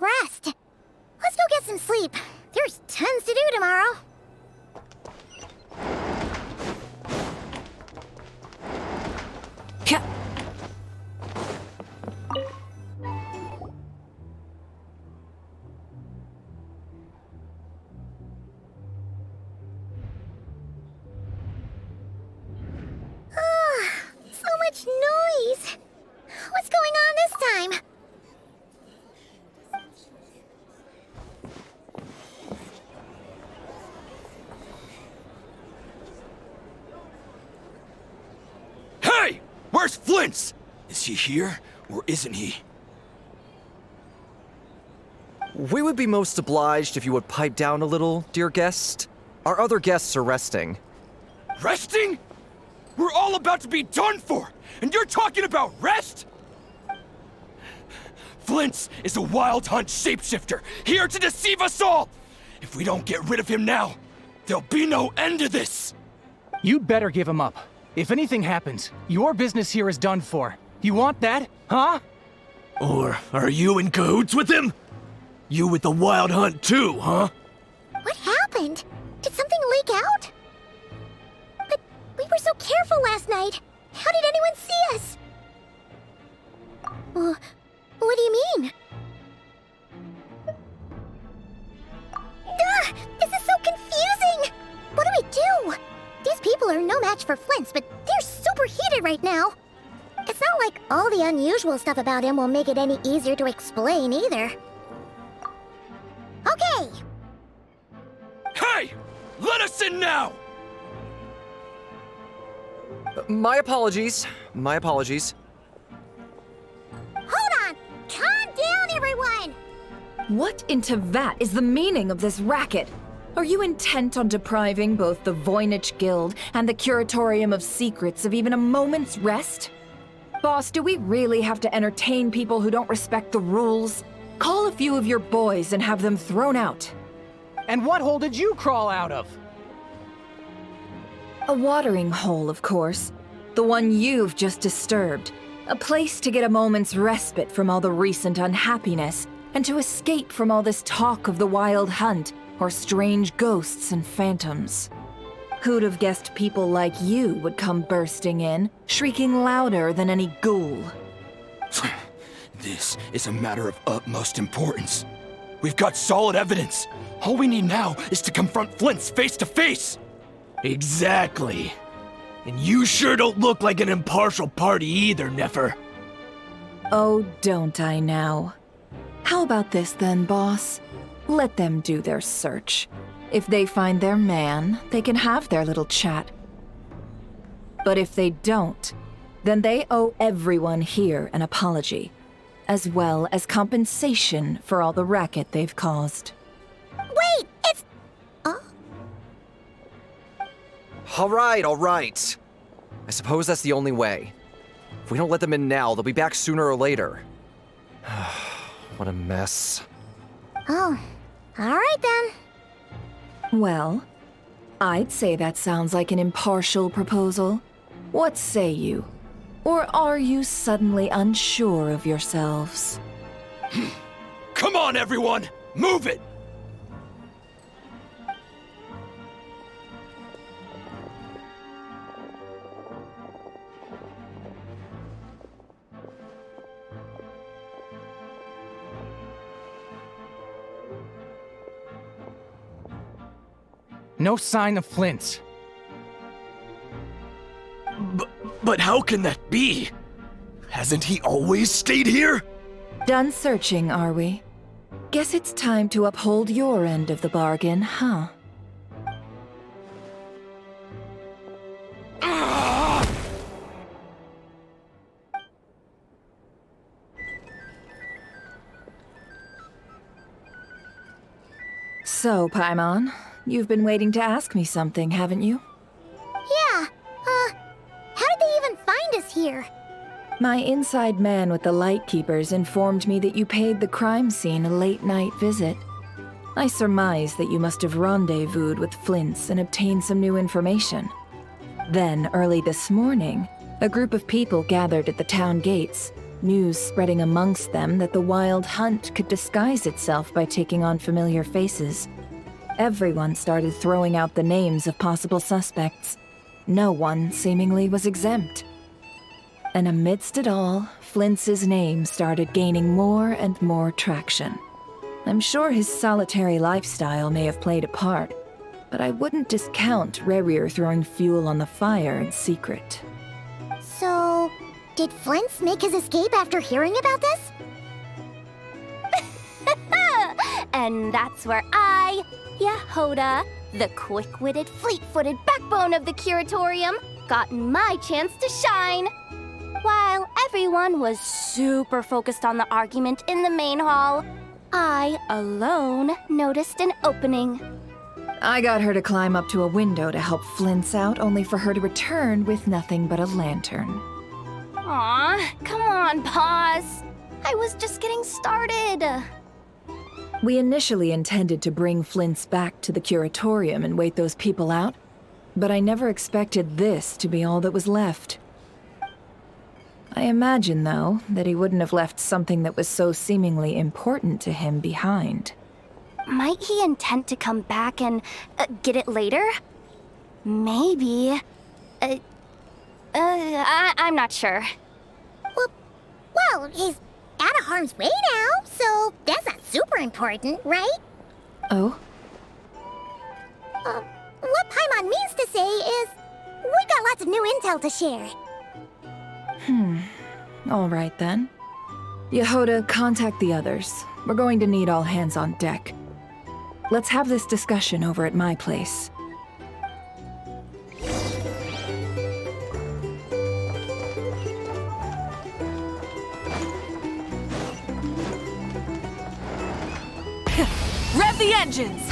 long rest. Let's go get some sleep. There's tons to do tomorrow. So much noise. What's going on this time? Hey! Where's Flint's? Is he here, or isn't he? We would be most obliged if you would pipe down a little, dear guest. Our other guests are resting. Resting? We're all about to be done for, and you're talking about rest? Flint's is a wild hunt shapeshifter, here to deceive us all! If we don't get rid of him now, there'll be no end to this! You'd better give him up. If anything happens, your business here is done for. You want that, huh? Or are you in cahoots with him? You with the wild hunt too, huh? What happened? Did something leak out? But we were so careful last night. How did anyone see us? What do you mean? This is so confusing! What do we do? These people are no match for Flint's, but they're super heated right now. It's not like all the unusual stuff about him will make it any easier to explain either. Okay! Hey! Let us in now! My apologies. My apologies. Hold on! Calm down, everyone! What in Tevat is the meaning of this racket? Are you intent on depriving both the Voynich Guild and the Curatorium of Secrets of even a moment's rest? Boss, do we really have to entertain people who don't respect the rules? Call a few of your boys and have them thrown out. And what hole did you crawl out of? A watering hole, of course. The one you've just disturbed. A place to get a moment's respite from all the recent unhappiness, and to escape from all this talk of the wild hunt, or strange ghosts and phantoms. Who'd have guessed people like you would come bursting in, shrieking louder than any ghoul? This is a matter of utmost importance. We've got solid evidence. All we need now is to confront Flint's face to face. Exactly. And you sure don't look like an impartial party either, Nefer. Oh, don't I now? How about this then, boss? Let them do their search. If they find their man, they can have their little chat. But if they don't, then they owe everyone here an apology, as well as compensation for all the racket they've caused. Wait, it's... All right. I suppose that's the only way. If we don't let them in now, they'll be back sooner or later. What a mess. Oh, all right then. Well, I'd say that sounds like an impartial proposal. What say you? Or are you suddenly unsure of yourselves? Come on, everyone! Move it! No sign of Flint's. But how can that be? Hasn't he always stayed here? Done searching, are we? Guess it's time to uphold your end of the bargain, huh? So, Paimon, you've been waiting to ask me something, haven't you? Yeah, how did they even find us here? My inside man with the Lightkeepers informed me that you paid the crime scene a late-night visit. I surmise that you must have rendezvoused with Flint's and obtained some new information. Then, early this morning, a group of people gathered at the town gates, news spreading amongst them that the Wild Hunt could disguise itself by taking on familiar faces. Everyone started throwing out the names of possible suspects. No one, seemingly, was exempt. And amidst it all, Flintz's name started gaining more and more traction. I'm sure his solitary lifestyle may have played a part, but I wouldn't discount Rerir throwing fuel on the fire in secret. So, did Flint's make his escape after hearing about this? And that's where I, Yehoda, the quick-witted, fleet-footed backbone of the Curatorium, got my chance to shine. While everyone was super focused on the argument in the main hall, I alone noticed an opening. I got her to climb up to a window to help Flint's out, only for her to return with nothing but a lantern. Aw, come on, Paws. I was just getting started. We initially intended to bring Flint's back to the Curatorium and wait those people out, but I never expected this to be all that was left. I imagine, though, that he wouldn't have left something that was so seemingly important to him behind. Might he intend to come back and get it later? Maybe. I'm not sure. Well, he's out of harm's way now, so that's not super important, right? Oh? What Paimon means to say is, we got lots of new intel to share. All right then. Yehoda, contact the others. We're going to need all hands on deck. Let's have this discussion over at my place. Rev the engines!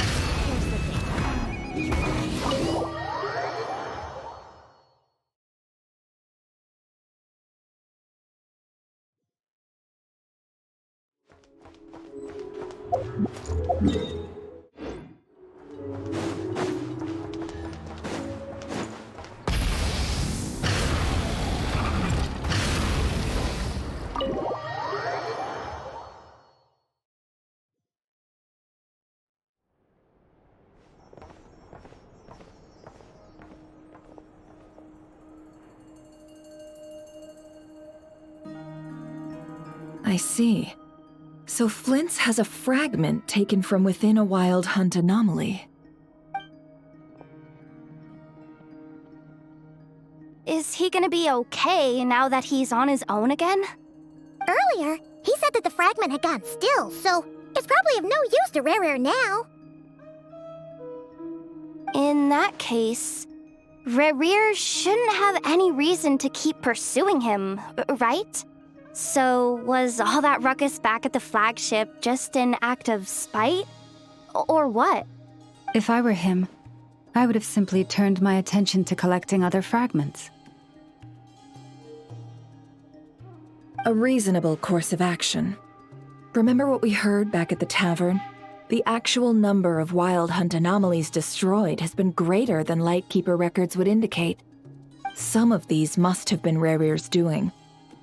I see. So Flint's has a fragment taken from within a Wild Hunt anomaly. Is he gonna be okay now that he's on his own again? Earlier, he said that the fragment had gone still, so it's probably of no use to Rerir now. In that case, Rerir shouldn't have any reason to keep pursuing him, right? So, was all that ruckus back at the flagship just an act of spite? Or what? If I were him, I would have simply turned my attention to collecting other fragments. A reasonable course of action. Remember what we heard back at the tavern? The actual number of Wild Hunt anomalies destroyed has been greater than Lightkeeper records would indicate. Some of these must have been Rerir's doing.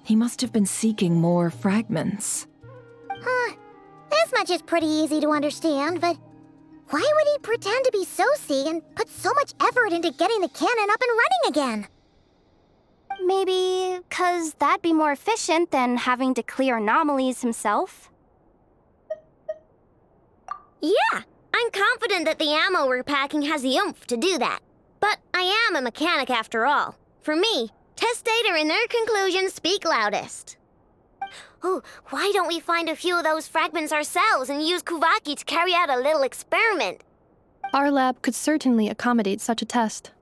He must have been seeking more fragments. This much is pretty easy to understand, but why would he pretend to be Soci and put so much effort into getting the cannon up and running again? Maybe 'cause that'd be more efficient than having to clear anomalies himself? Yeah, I'm confident that the ammo we're packing has the oomph to do that. But I am a mechanic after all. For me, test data and their conclusions speak loudest. Oh, why don't we find a few of those fragments ourselves and use Kuvaki to carry out a little experiment? Our lab could certainly accommodate such a test.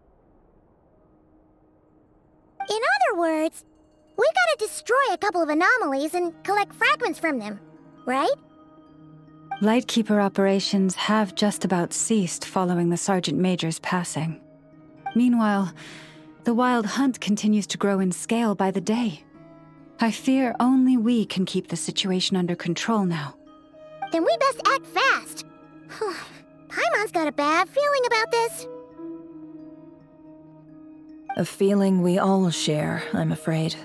In other words, we gotta destroy a couple of anomalies and collect fragments from them, right? Lightkeeper operations have just about ceased following the Sergeant Major's passing. Meanwhile, the Wild Hunt continues to grow in scale by the day. I fear only we can keep the situation under control now. Then we best act fast. Paimon's got a bad feeling about this. A feeling we all share, I'm afraid.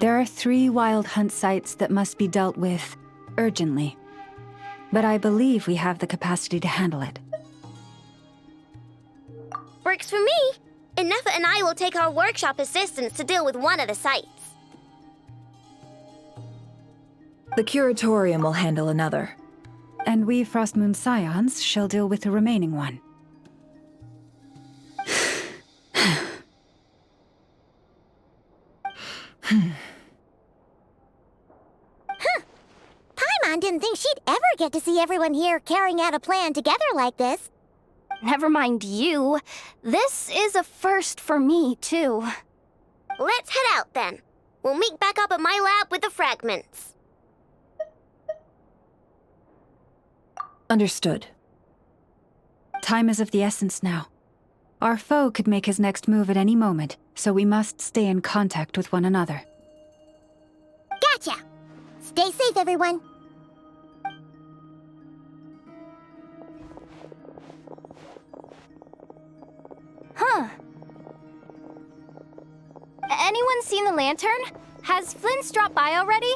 There are 3 wild hunt sites that must be dealt with urgently. But I believe we have the capacity to handle it. Works for me. Ineffa and I will take our workshop assistants to deal with one of the sites. The curatorium will handle another. And we Frostmoon Scions shall deal with the remaining one. Paimon didn't think she'd ever get to see everyone here carrying out a plan together like this. Never mind you. This is a first for me, too. Let's head out then. We'll meet back up at my lab with the fragments. Understood. Time is of the essence now. Our foe could make his next move at any moment, so we must stay in contact with one another. Gotcha! Stay safe, everyone. Huh. Anyone seen the lantern? Has Flint's dropped by already?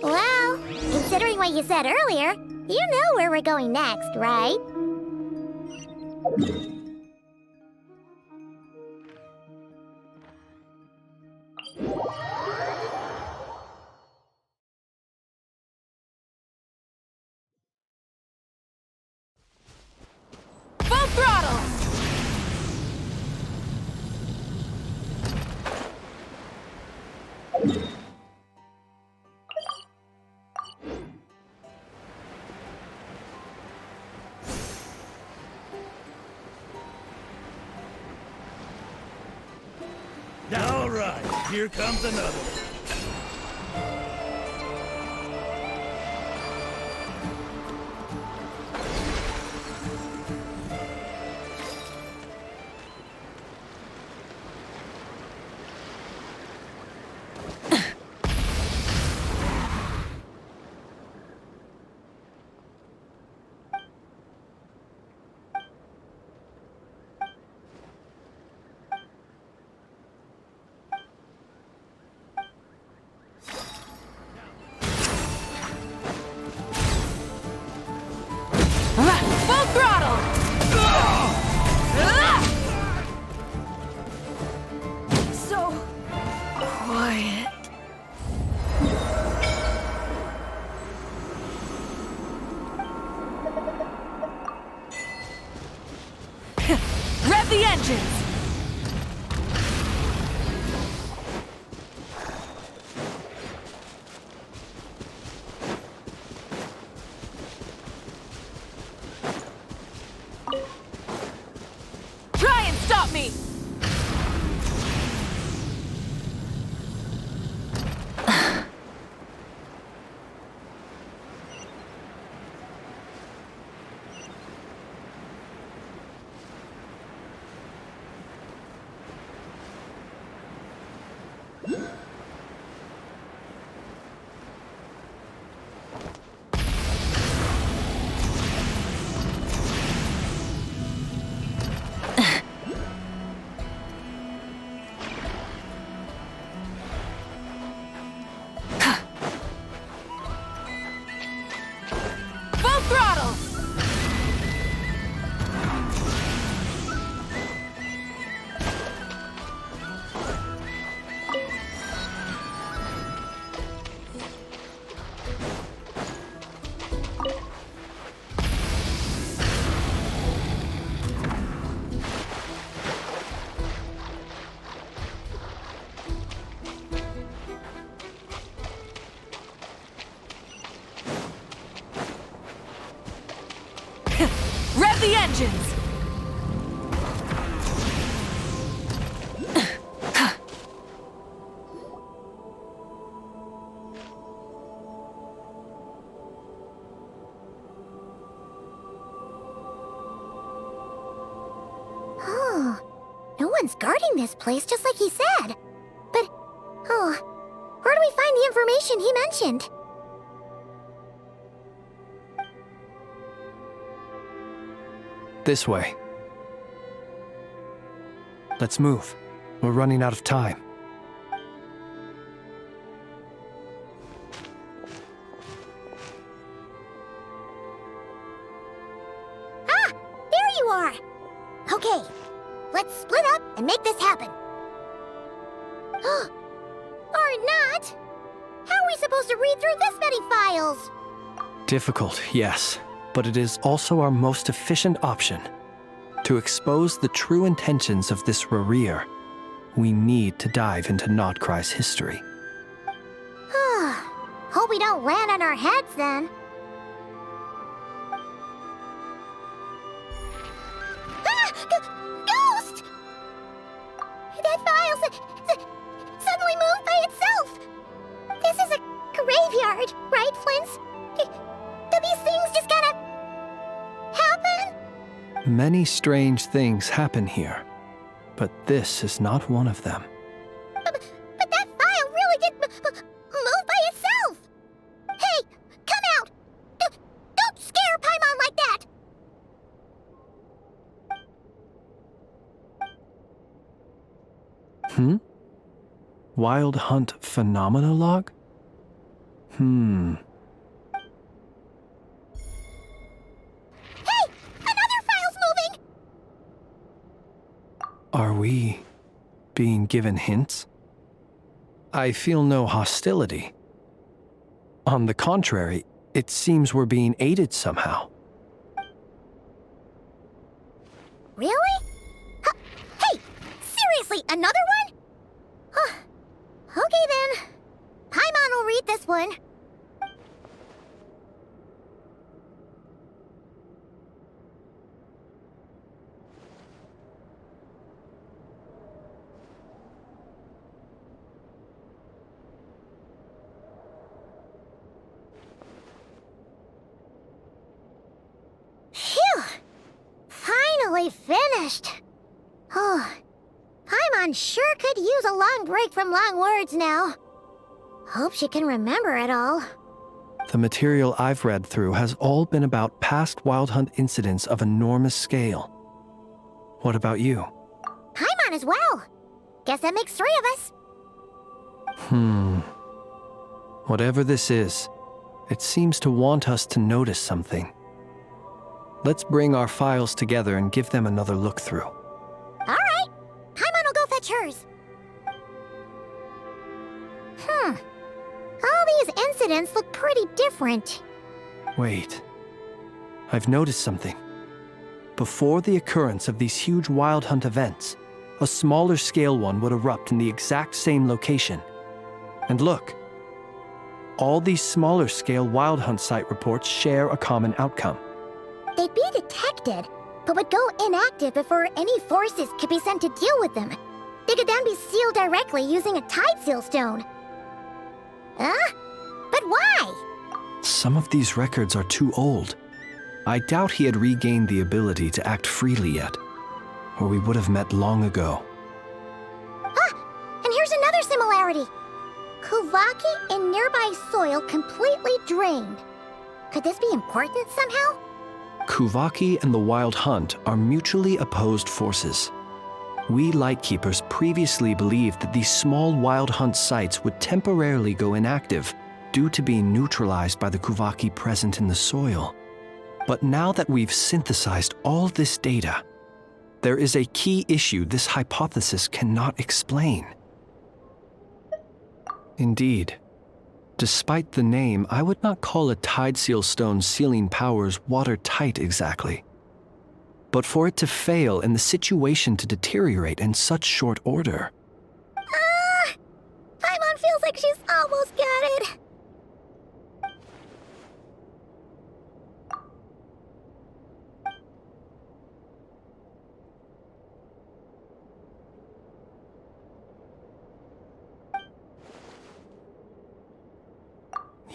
Well, considering what you said earlier, you know where we're going next, right? Full throttle! All right, here comes another. Full throttle! So quiet. Rev the engines! Try and stop me! Full throttle! Rev the engines! Oh, no one's guarding this place just like he said. But, where do we find the information he mentioned? This way. Let's move. We're running out of time. Let's split up and make this happen. Or not. How are we supposed to read through this many files? Difficult, yes, but it is also our most efficient option. To expose the true intentions of this Rereer, we need to dive into Notcry's history. Hope we don't land on our heads then. Ghost! That file suddenly moved by itself. This is a graveyard, right, Flint's? Do these things just kind of happen? Many strange things happen here, but this is not one of them. But that file really did move by itself. Hey, come out! Don't scare Paimon like that! Wild Hunt Phenomenologue? Hey! Another file's moving! Are we being given hints? I feel no hostility. On the contrary, it seems we're being aided somehow. Really? Hey! Seriously, another one? Okay then. Paimon will read this one. Phew! Finally finished. Oh, Paimon sure could use a long break from long words now. Hope she can remember it all. The material I've read through has all been about past Wild Hunt incidents of enormous scale. What about you? Paimon as well. Guess that makes 3 of us. Whatever this is, it seems to want us to notice something. Let's bring our files together and give them another look through. All right. Paimon will go fetch hers. All these incidents look pretty different. Wait. I've noticed something. Before the occurrence of these huge Wild Hunt events, a smaller scale one would erupt in the exact same location. And look. All these smaller scale Wild Hunt site reports share a common outcome. They'd be detected, but would go inactive before any forces could be sent to deal with them. They could then be sealed directly using a tide seal stone. But why? Some of these records are too old. I doubt he had regained the ability to act freely yet, or we would have met long ago. And here's another similarity. Kuvaki in nearby soil completely drained. Could this be important somehow? Kuvaki and the Wild Hunt are mutually opposed forces. We Lightkeepers previously believed that these small Wild Hunt sites would temporarily go inactive due to being neutralized by the Kuvaki present in the soil. But now that we've synthesized all this data, there is a key issue this hypothesis cannot explain. Indeed, despite the name, I would not call a tide seal stone's sealing powers watertight exactly. But for it to fail and the situation to deteriorate in such short order. Paimon feels like she's almost got it.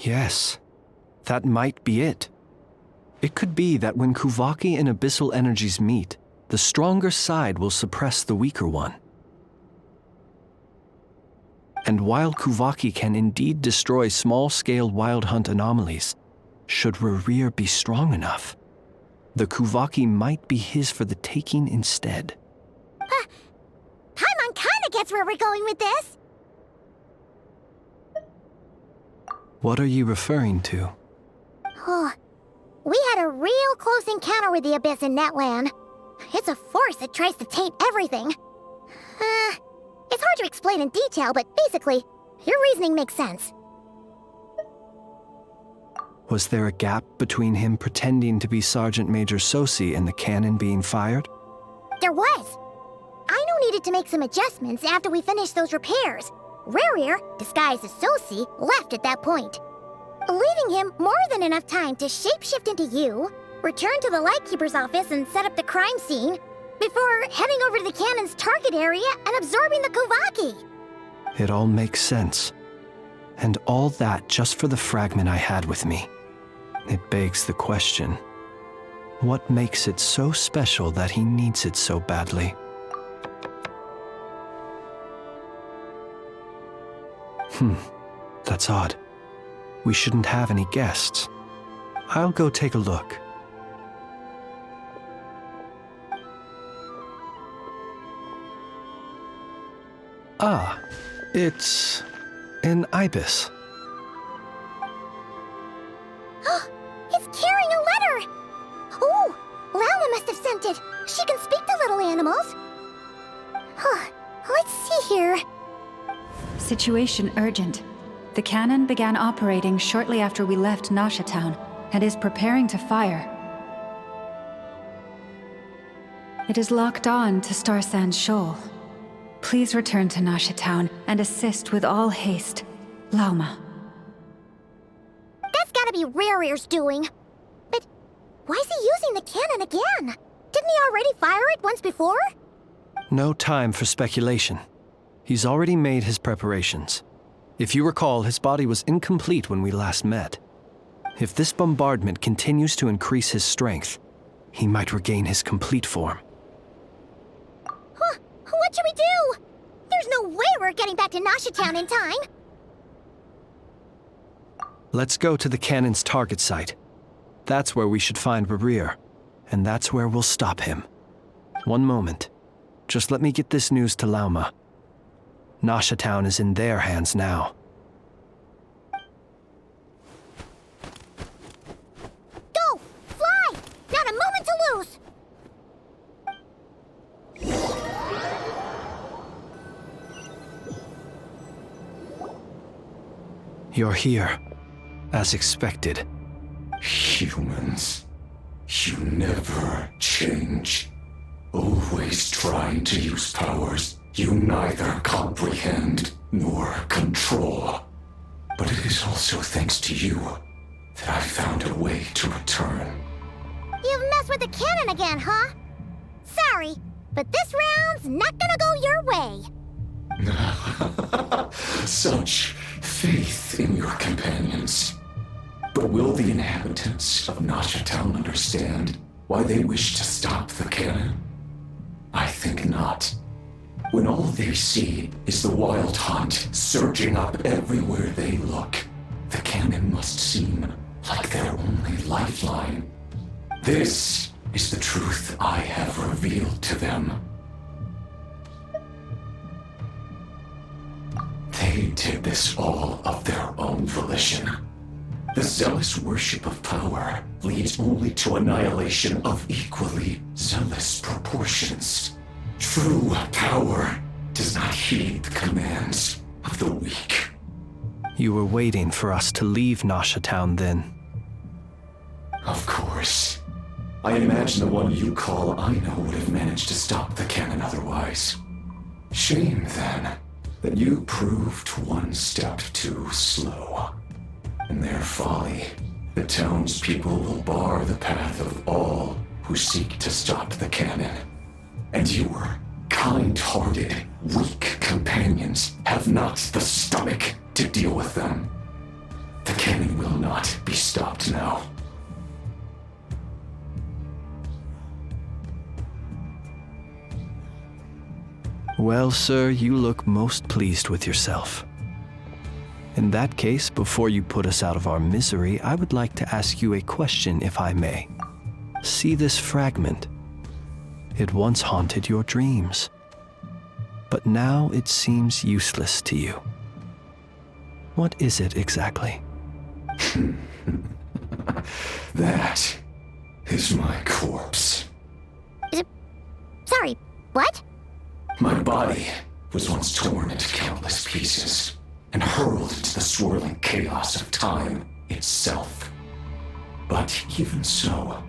Yes, that might be it. It could be that when Kuvaki and abyssal energies meet, the stronger side will suppress the weaker one. And while Kuvaki can indeed destroy small-scale Wild Hunt anomalies, should Rereer be strong enough, the Kuvaki might be his for the taking instead. Paimon kinda gets where we're going with this. What are you referring to? We had a real close encounter with the Abyss in Netland. It's a force that tries to taint everything. It's hard to explain in detail, but basically, your reasoning makes sense. Was there a gap between him pretending to be Sergeant Major Sosi and the cannon being fired? There was. Aino needed to make some adjustments after we finished those repairs. Rerir, disguised as Sosi, left at that point, leaving him more than enough time to shapeshift into you, return to the Lightkeeper's office and set up the crime scene, before heading over to the cannon's target area and absorbing the Kovaki. It all makes sense. And all that just for the fragment I had with me. It begs the question, what makes it so special that he needs it so badly? That's odd. We shouldn't have any guests. I'll go take a look. Ah, it's an ibis. It's carrying a letter! Oh, Lauma must have sent it. She can speak to little animals. Let's see here. Situation urgent. The cannon began operating shortly after we left Nasha Town and is preparing to fire. It is locked on to Star Sand Shoal. Please return to Nasha Town and assist with all haste. Lauma. That's gotta be Rerir's doing. But why is he using the cannon again? Didn't he already fire it once before? No time for speculation. He's already made his preparations. If you recall, his body was incomplete when we last met. If this bombardment continues to increase his strength, he might regain his complete form. What should we do? There's no way we're getting back to Nasha Town in time. Let's go to the cannon's target site. That's where we should find Rerir, and that's where we'll stop him. One moment. Just let me get this news to Lauma. Nasha Town is in their hands now. Go! Fly! Not a moment to lose! You're here, as expected. Humans, you never change. Always trying to use powers you neither comprehend nor control. But it is also thanks to you that I found a way to return. You've messed with the cannon again, huh? Sorry, but this round's not gonna go your way. Such faith in your companions. But will the inhabitants of Nasha Town understand why they wish to stop the cannon? I think not. When all they see is the wild hunt surging up everywhere they look, the cannon must seem like their only lifeline. This is the truth I have revealed to them. They did this all of their own volition. The zealous worship of power leads only to annihilation of equally zealous proportions. True power does not heed the commands of the weak. You were waiting for us to leave Nasha Town then. Of course. I imagine the one you call Aino would have managed to stop the cannon otherwise. Shame, then, that you proved one step too slow. In their folly, the townspeople will bar the path of all who seek to stop the cannon. And your kind-hearted, weak companions have not the stomach to deal with them. The cannon will not be stopped now. Well, sir, you look most pleased with yourself. In that case, before you put us out of our misery, I would like to ask you a question, if I may. See this fragment? It once haunted your dreams, but now it seems useless to you. What is it exactly? That is my corpse. Sorry, what? My body was once torn into countless pieces and hurled into the swirling chaos of time itself. But even so,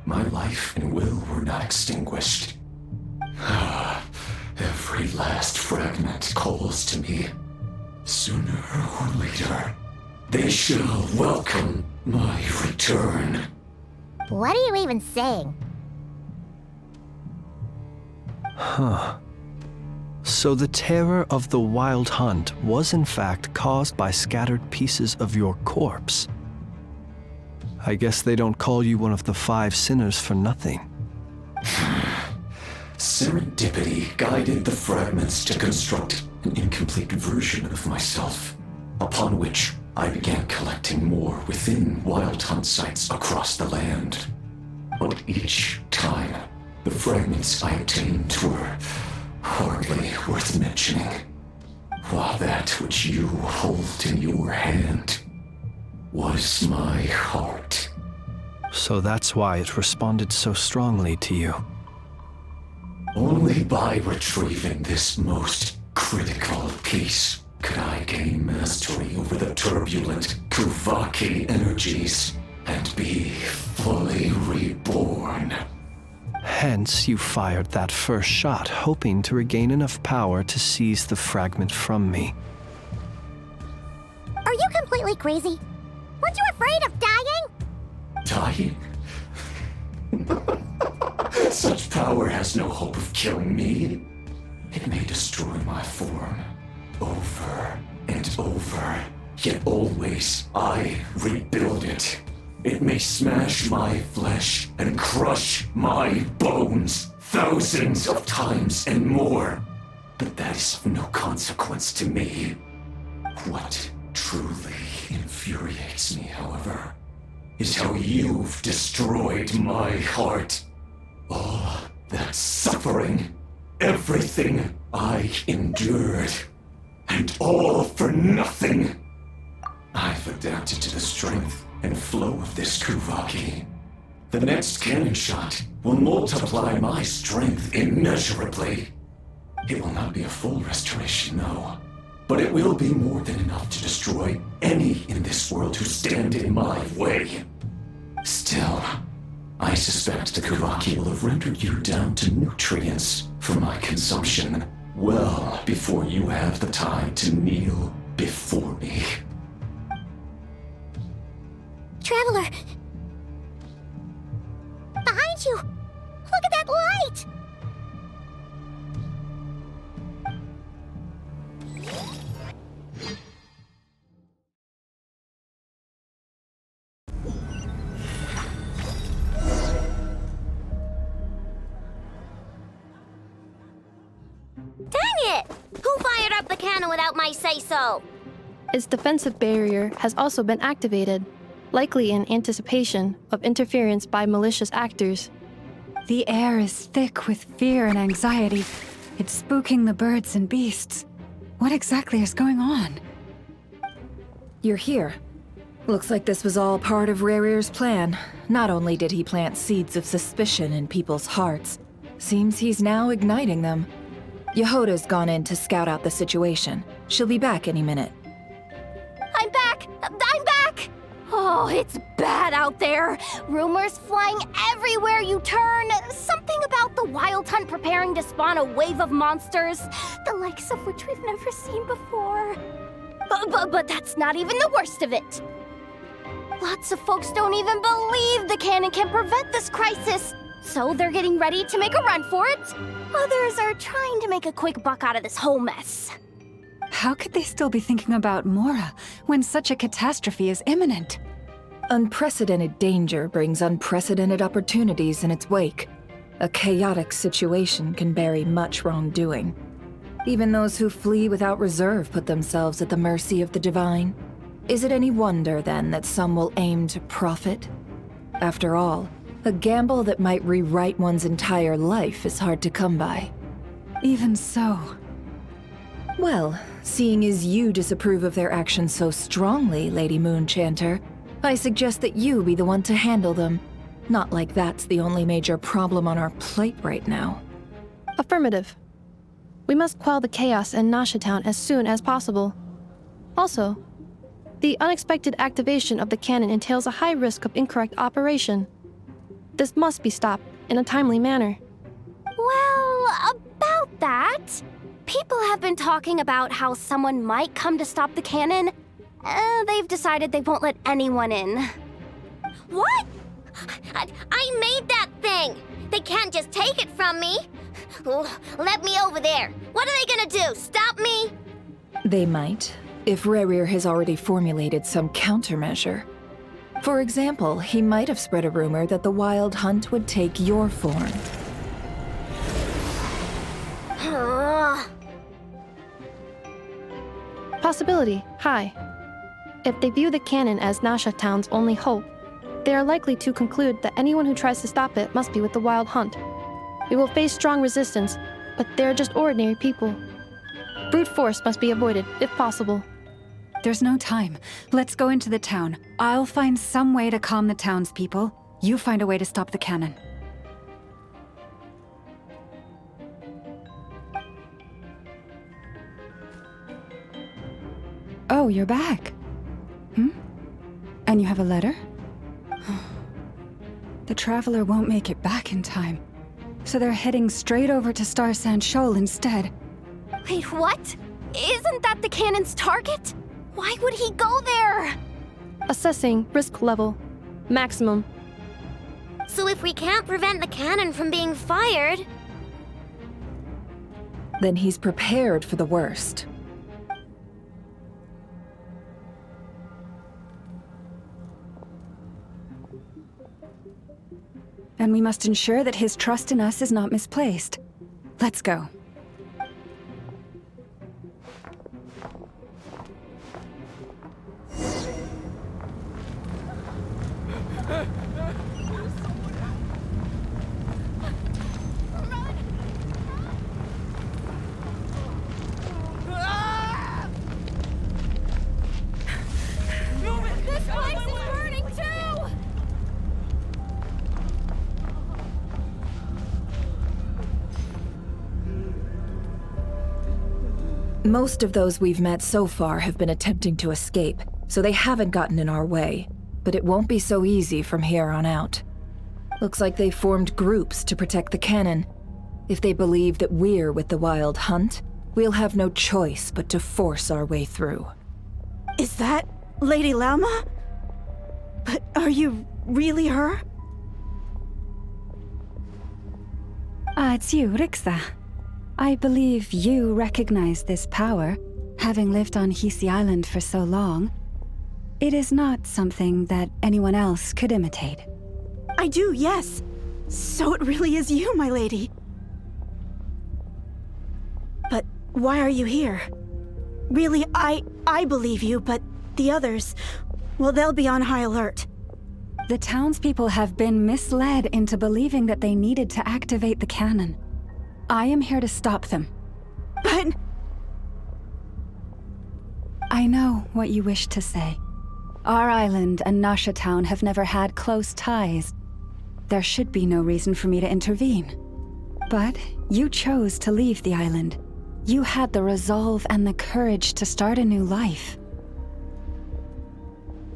my life and will were not extinguished. Every last fragment calls to me. Sooner or later, they shall welcome my return. What are you even saying? Huh. So the terror of the Wild Hunt was in fact caused by scattered pieces of your corpse. I guess they don't call you one of the 5 sinners for nothing. Serendipity guided the fragments to construct an incomplete version of myself, upon which I began collecting more within Wild Hunt sites across the land. But each time, the fragments I obtained were hardly worth mentioning, while that which you hold in your hand was my heart. So that's why it responded so strongly to you. Only by retrieving this most critical piece could I gain mastery over the turbulent Kuvaki energies and be fully reborn. Hence, you fired that first shot, hoping to regain enough power to seize the fragment from me. Are you completely crazy? Weren't you afraid of dying? Dying? Such power has no hope of killing me. It may destroy my form over and over, yet always I rebuild it. It may smash my flesh and crush my bones thousands of times and more, but that is of no consequence to me. What truly infuriates me, however, is how you've destroyed my heart. All that suffering, everything I endured, and all for nothing. I've adapted to the strength and flow of this Kuvaki. The next cannon shot will multiply my strength immeasurably. It will not be a full restoration, no, but it will be more than enough to destroy any in this world who stand in my way. Still, I suspect the Kuvaki will have rendered you down to nutrients for my consumption well before you have the time to kneel before me. Traveler! Behind you! Look at that light! Dang it! Who fired up the cannon without my say-so? Its defensive barrier has also been activated, likely in anticipation of interference by malicious actors. The air is thick with fear and anxiety. It's spooking the birds and beasts. What exactly is going on? You're here. Looks like this was all part of Rerir's plan. Not only did he plant seeds of suspicion in people's hearts, seems he's now igniting them. Yehoda's gone in to scout out the situation. She'll be back any minute. I'm back! I'm back! Oh, it's bad out there. Rumors flying everywhere you turn. Something about the Wild Hunt preparing to spawn a wave of monsters, the likes of which we've never seen before. But that's not even the worst of it. Lots of folks don't even believe the cannon can prevent this crisis, so they're getting ready to make a run for it. Others are trying to make a quick buck out of this whole mess. How could they still be thinking about Mora when such a catastrophe is imminent? Unprecedented danger brings unprecedented opportunities in its wake. A chaotic situation can bury much wrongdoing. Even those who flee without reserve put themselves at the mercy of the divine. Is it any wonder, then, that some will aim to profit? After all, a gamble that might rewrite one's entire life is hard to come by. Even so. Well, seeing as you disapprove of their actions so strongly, Lady Moonchanter, I suggest that you be the one to handle them. Not like that's the only major problem on our plate right now. Affirmative. We must quell the chaos in Nasha Town as soon as possible. Also, the unexpected activation of the cannon entails a high risk of incorrect operation. This must be stopped in a timely manner. Well, about that, people have been talking about how someone might come to stop the cannon. They've decided they won't let anyone in. What? I made that thing! They can't just take it from me! Let me over there! What are they gonna do? Stop me? They might, if Rerir has already formulated some countermeasure. For example, he might have spread a rumor that the Wild Hunt would take your form. Possibility high. If they view the cannon as Nasha Town's only hope, they are likely to conclude that anyone who tries to stop it must be with the Wild Hunt. We will face strong resistance, but they're just ordinary people. Brute force must be avoided, if possible. There's no time. Let's go into the town. I'll find some way to calm the townspeople. You find a way to stop the cannon. Oh, you're back. And you have a letter? The Traveler won't make it back in time. So they're heading straight over to Star Sand Shoal instead. Wait, what? Isn't that the cannon's target? Why would he go there? Assessing risk level. Maximum. So if we can't prevent the cannon from being fired... Then he's prepared for the worst. And we must ensure that his trust in us is not misplaced. Let's go. This place is burning too! Most of those we've met so far have been attempting to escape, so they haven't gotten in our way. But it won't be so easy from here on out. Looks like they formed groups to protect the cannon. If they believe that we're with the Wild Hunt, we'll have no choice but to force our way through. Is that Lady Lauma? But are you really her? It's you, Rixa. I believe you recognize this power, having lived on Hisi Island for so long. It is not something that anyone else could imitate. I do, yes. So it really is you, my lady. But why are you here? Really, I believe you, but the others, well, they'll be on high alert. The townspeople have been misled into believing that they needed to activate the cannon. I am here to stop them. But... I know what you wish to say. Our island and Nasha Town have never had close ties. There should be no reason for me to intervene. But you chose to leave the island. You had the resolve and the courage to start a new life.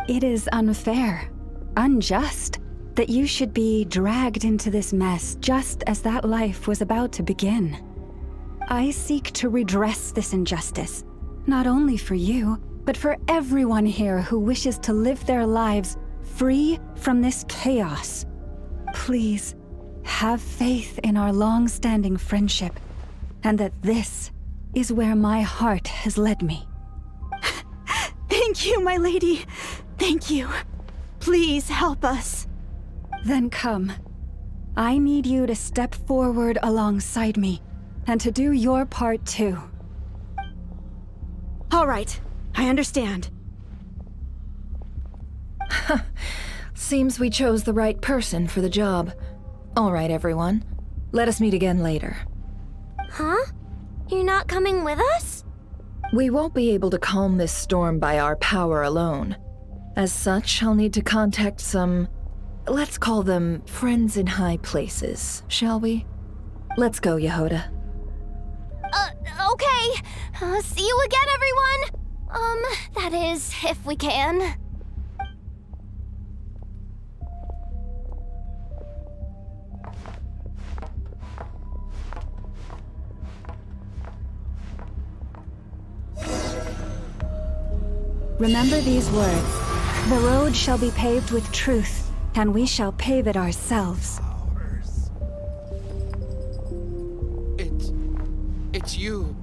It is unfair, unjust, that you should be dragged into this mess just as that life was about to begin. I seek to redress this injustice, not only for you, but for everyone here who wishes to live their lives free from this chaos. Please, have faith in our long-standing friendship, and that this is where my heart has led me. Thank you, my lady. Thank you. Please help us. Then come. I need you to step forward alongside me, and to do your part too. All right, I understand. Seems we chose the right person for the job. All right, everyone. Let us meet again later. Huh? You're not coming with us? We won't be able to calm this storm by our power alone. As such, I'll need to contact some... let's call them friends in high places, shall we? Let's go, Yehoda. Okay. See you again, everyone! That is, if we can. Remember these words. The road shall be paved with truth, and we shall pave it ourselves. It's you,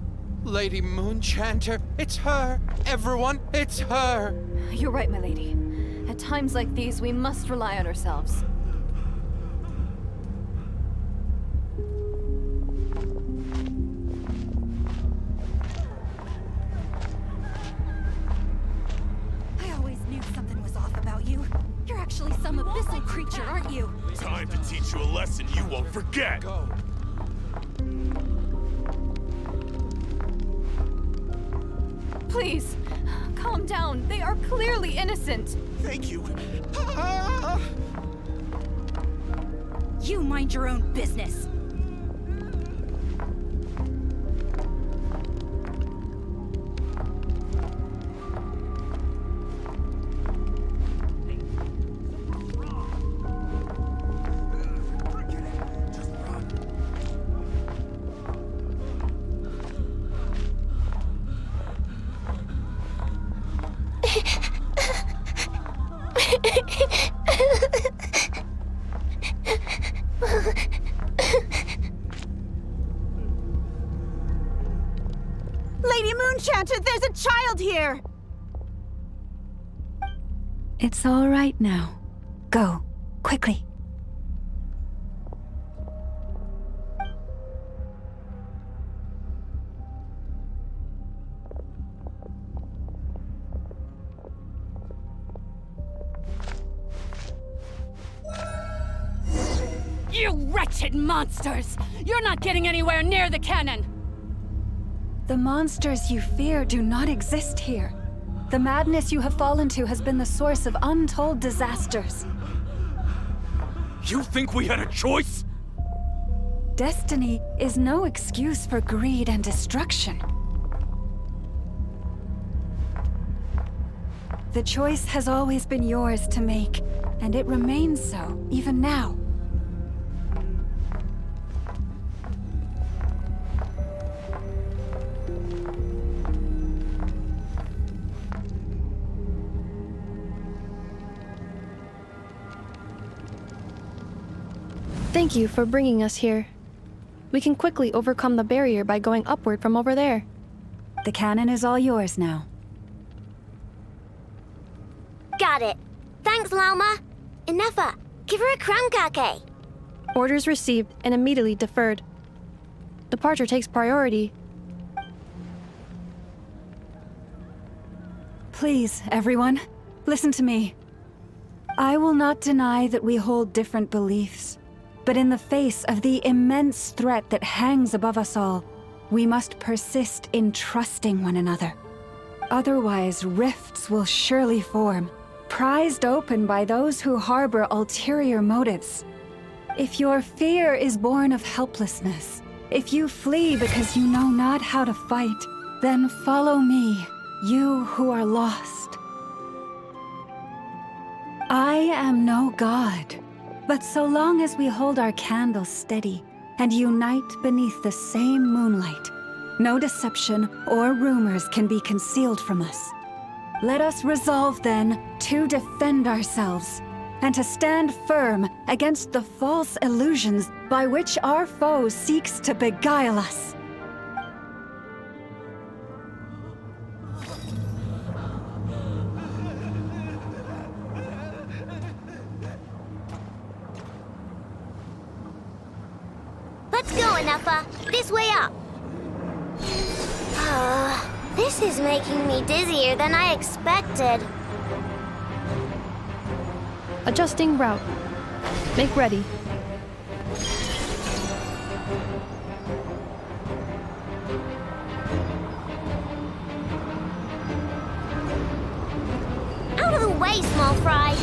Lady Moonchanter. It's her. Everyone, it's her. You're right, my lady. At times like these, we must rely on ourselves. I always knew something was off about you. You're actually some abyssal creature, aren't you? Time to teach you a lesson you won't forget. Go. Please, calm down. They are clearly innocent. Thank you. You mind your own business. Lady Moonchanter, there's a child here! It's all right now. Go, quickly. You wretched monsters! You're not getting anywhere near the cannon! The monsters you fear do not exist here. The madness you have fallen to has been the source of untold disasters. You think we had a choice? Destiny is no excuse for greed and destruction. The choice has always been yours to make, and it remains so, even now. Thank you for bringing us here. We can quickly overcome the barrier by going upward from over there. The cannon is all yours now. Got it. Thanks, Lauma. Enough. Give her a crown kake. Orders received and immediately deferred. Departure takes priority. Please, everyone, listen to me. I will not deny that we hold different beliefs. But in the face of the immense threat that hangs above us all, we must persist in trusting one another. Otherwise, rifts will surely form, prized open by those who harbor ulterior motives. If your fear is born of helplessness, if you flee because you know not how to fight, then follow me, you who are lost. I am no god. But so long as we hold our candles steady and unite beneath the same moonlight, no deception or rumors can be concealed from us. Let us resolve then to defend ourselves and to stand firm against the false illusions by which our foe seeks to beguile us. Let's go, Enough. This way up. This is making me dizzier than I expected. Adjusting route. Make ready. Out of the way, small fry.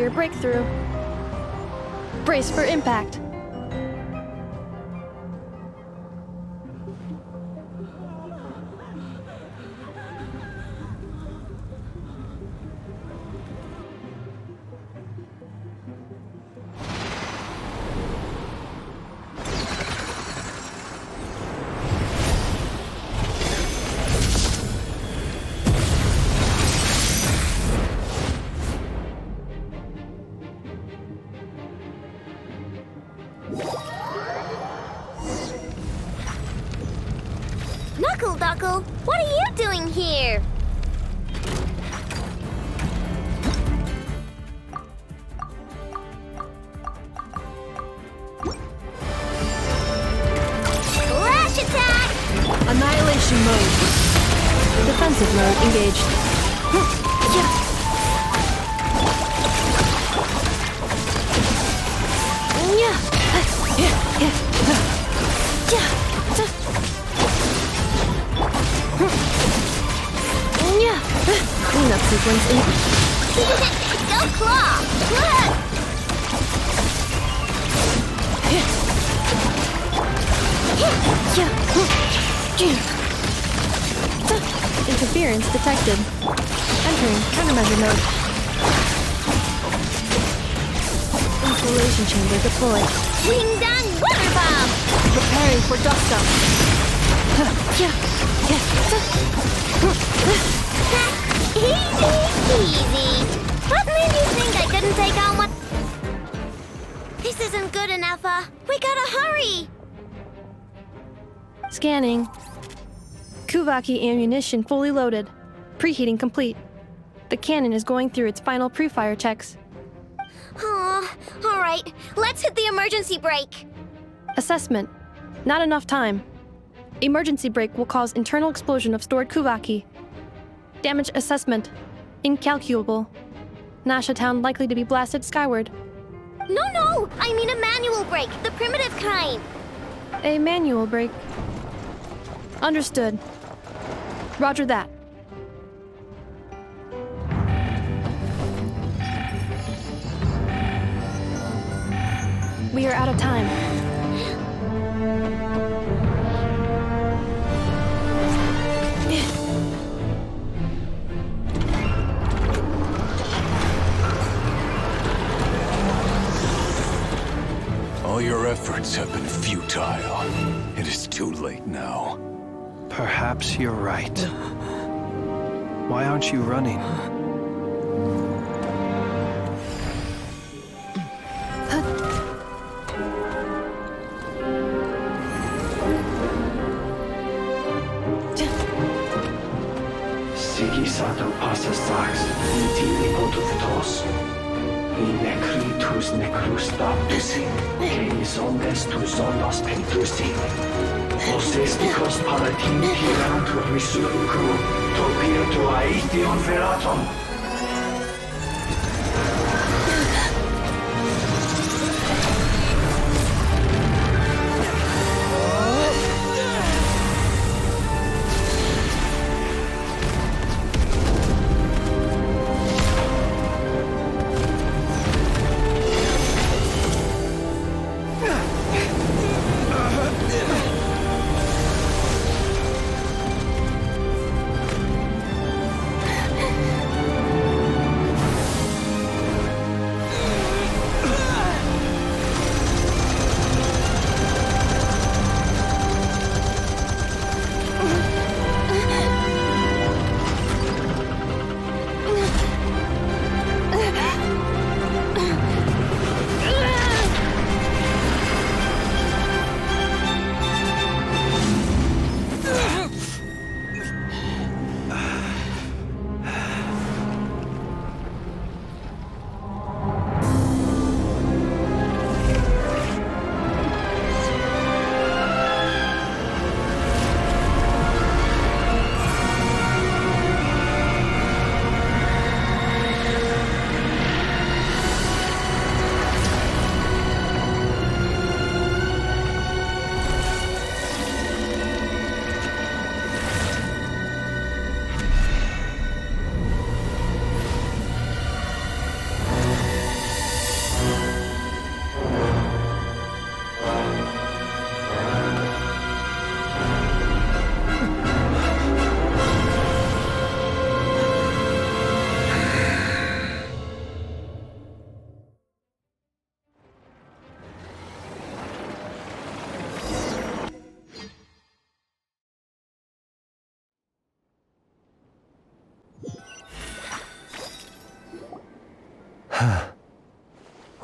barrier breakthrough. Brace for impact. Knuckle, what are you doing here? Flash attack! Annihilation mode. Defensive mode engaged. Cleanup sequence in. Go claw! Interference detected. Entering countermeasure mode. Insulation chamber deployed. Wing Dang Water Bomb! Preparing for dust up. Easy. What made you think I couldn't take on what? This isn't good enough, we gotta hurry! Scanning. Kuvaki ammunition fully loaded. Preheating complete. The cannon is going through its final pre-fire checks. Oh, alright. Let's hit the emergency brake. Assessment. Not enough time. Emergency brake will cause internal explosion of stored Kuvaki. Damage assessment. Incalculable. Nasha Town likely to be blasted skyward. No! I mean a manual brake, the primitive kind. A manual brake. Understood. Roger that. We are out of time. All your efforts have been futile. It is too late now. Perhaps you're right. Why aren't you running? Sigisato passas sax, intili potutos. In necritus necrus baptisi, canis ondes tu solos pentusi. Osesticos palatin pirantur resurcu, topir tu aetion veratum.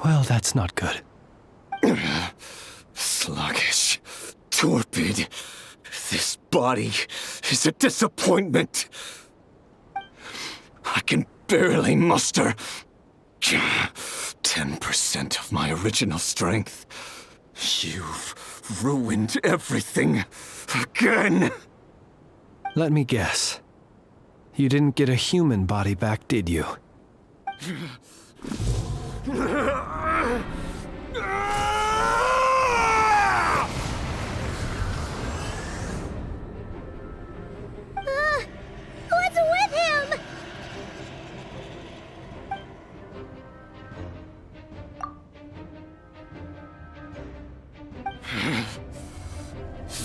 Well, that's not good. Sluggish. Torpid. This body is a disappointment. I can barely muster 10% of my original strength. You've ruined everything again. Let me guess. You didn't get a human body back, did you? What's with him?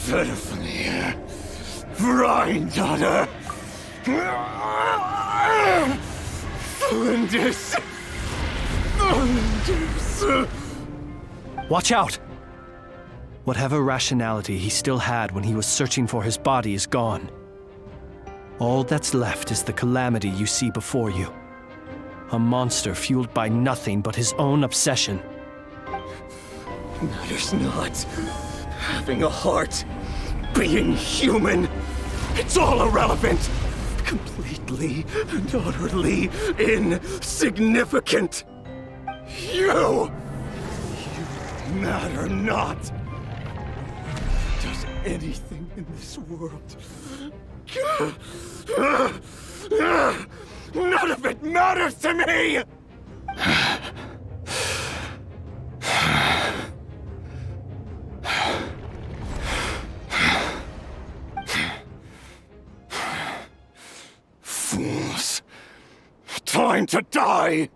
Verfnir. Rheindaughter. Flinders. Watch out! Whatever rationality he still had when he was searching for his body is gone. All that's left is the calamity you see before you. A monster fueled by nothing but his own obsession. Matters not. Having a heart. Being human. It's all irrelevant. Completely and utterly insignificant. You matter not. Does anything in this world. None of it matters to me! Fools. Time to die!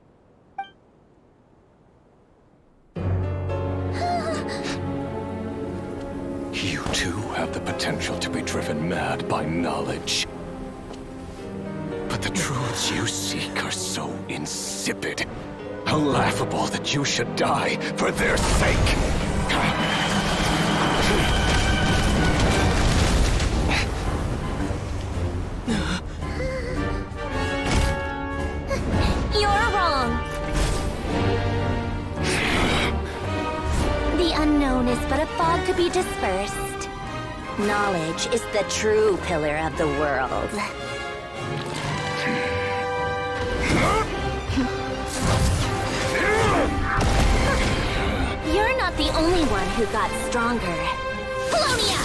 You too have the potential to be driven mad by knowledge. But the truths you seek are so insipid, laughable that you should die for their sake. You're wrong. The unknown is but a fog to be dispersed. Knowledge is the true pillar of the world. You're not the only one who got stronger. Polonia!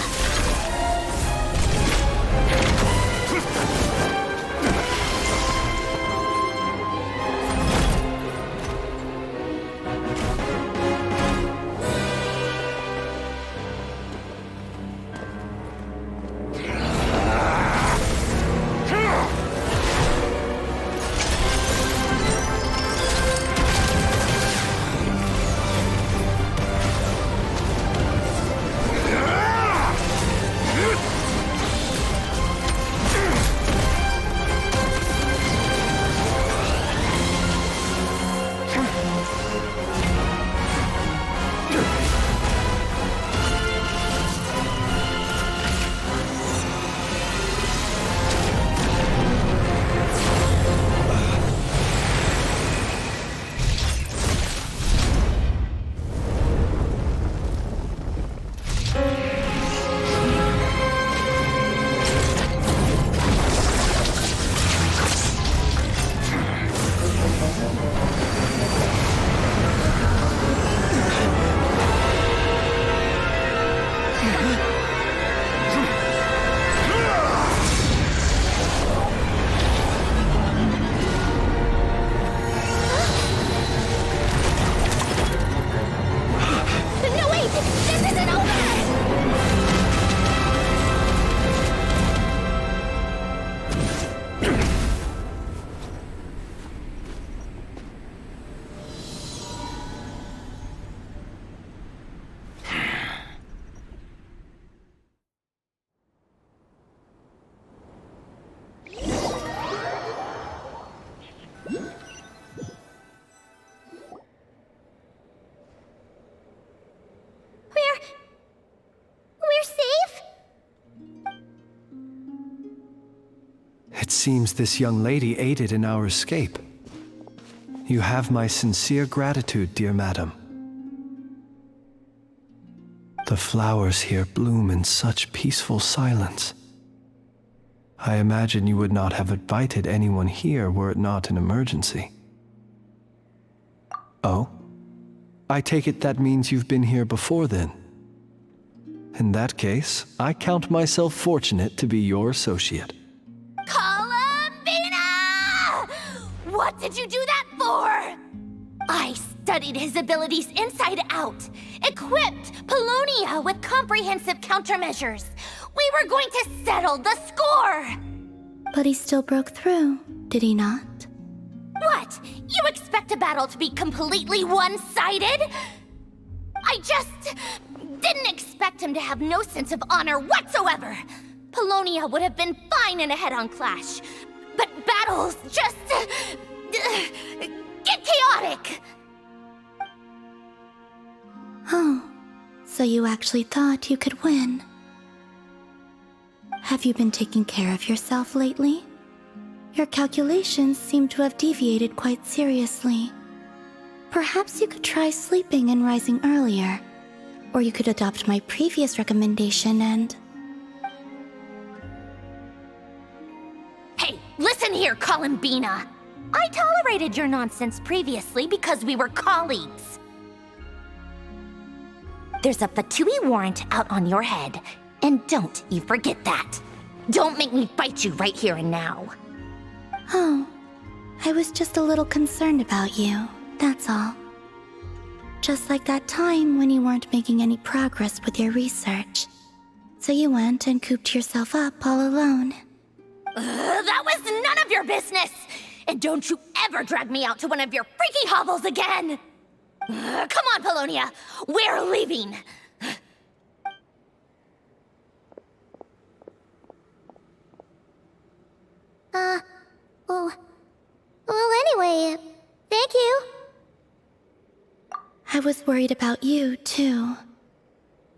We're safe? It seems this young lady aided in our escape. You have my sincere gratitude, dear madam. The flowers here bloom in such peaceful silence. I imagine you would not have invited anyone here were it not an emergency. Oh? I take it that means you've been here before then. In that case, I count myself fortunate to be your associate. Columbina! What did you do that for? I studied his abilities inside out, equipped Polonia with comprehensive countermeasures. We were going to settle the score! But he still broke through, did he not? What? You expect a battle to be completely one-sided? I just didn't expect him to have no sense of honor whatsoever. Polonia would have been fine in a head-on clash, but battles just get chaotic. Oh, so you actually thought you could win. Have you been taking care of yourself lately? Your calculations seem to have deviated quite seriously. Perhaps you could try sleeping and rising earlier. Or you could adopt my previous recommendation and... Hey, listen here, Columbina! I tolerated your nonsense previously because we were colleagues. There's a Fatui warrant out on your head, and don't you forget that. Don't make me fight you right here and now. Oh, I was just a little concerned about you, that's all. Just like that time when you weren't making any progress with your research. So you went and cooped yourself up all alone. That was none of your business! And don't you ever drag me out to one of your freaky hovels again! Come on, Polonia! We're leaving! Well, anyway, thank you. I was worried about you, too.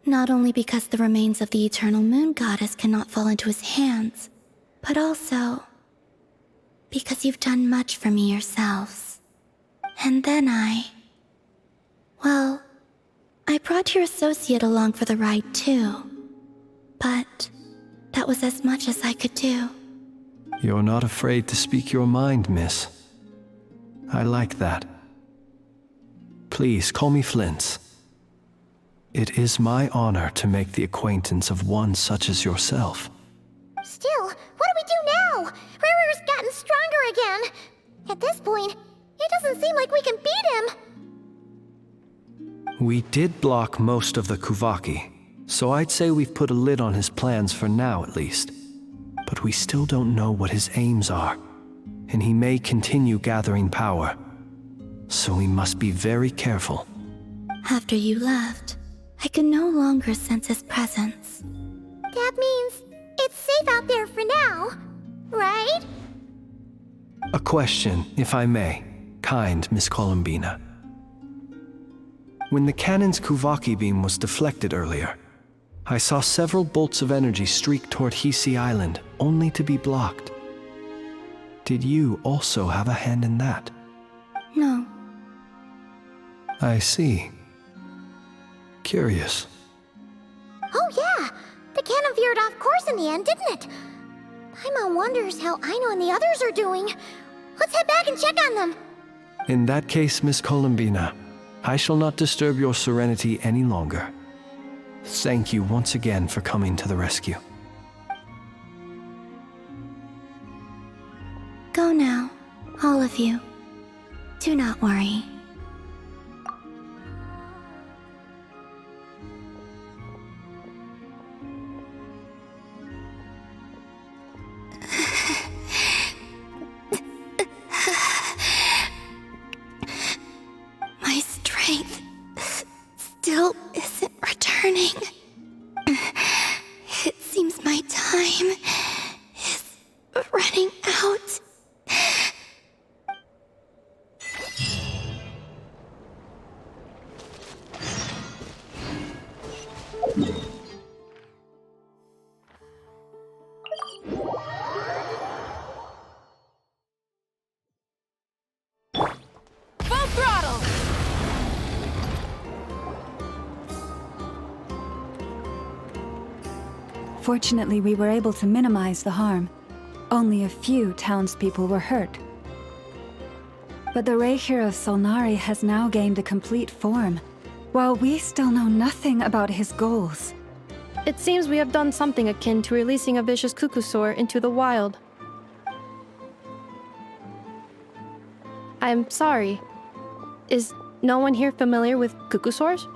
Not only because the remains of the eternal moon goddess cannot fall into his hands, but also because you've done much for me yourselves. And then well, I brought your associate along for the ride, too. But that was as much as I could do. You're not afraid to speak your mind, miss. I like that. Please call me Flint's. It is my honor to make the acquaintance of one such as yourself. Still, what do we do now? Riri's gotten stronger again. At this point, it doesn't seem like we can beat him. We did block most of the Kuvaki, so I'd say we've put a lid on his plans for now at least. But we still don't know what his aims are, and he may continue gathering power. So we must be very careful. After you left, I could no longer sense his presence. That means it's safe out there for now, right? A question, if I may, kind Miss Columbina. When the cannon's Kuvaki beam was deflected earlier, I saw several bolts of energy streak toward Hisi Island, only to be blocked. Did you also have a hand in that? No. I see. Curious. Oh yeah, the cannon veered off course in the end, didn't it? Paimon wonders how Aino and the others are doing. Let's head back and check on them. In that case, Miss Columbina, I shall not disturb your serenity any longer. Thank you once again for coming to the rescue. Go now, all of you. Do not worry. My strength still isn't returning. It seems my time is running out. Fortunately, we were able to minimize the harm. Only a few townspeople were hurt. But the Raihir of Solnari has now gained a complete form, while we still know nothing about his goals. It seems we have done something akin to releasing a vicious Kukusaur into the wild. I'm sorry. Is no one here familiar with Kukusaurs?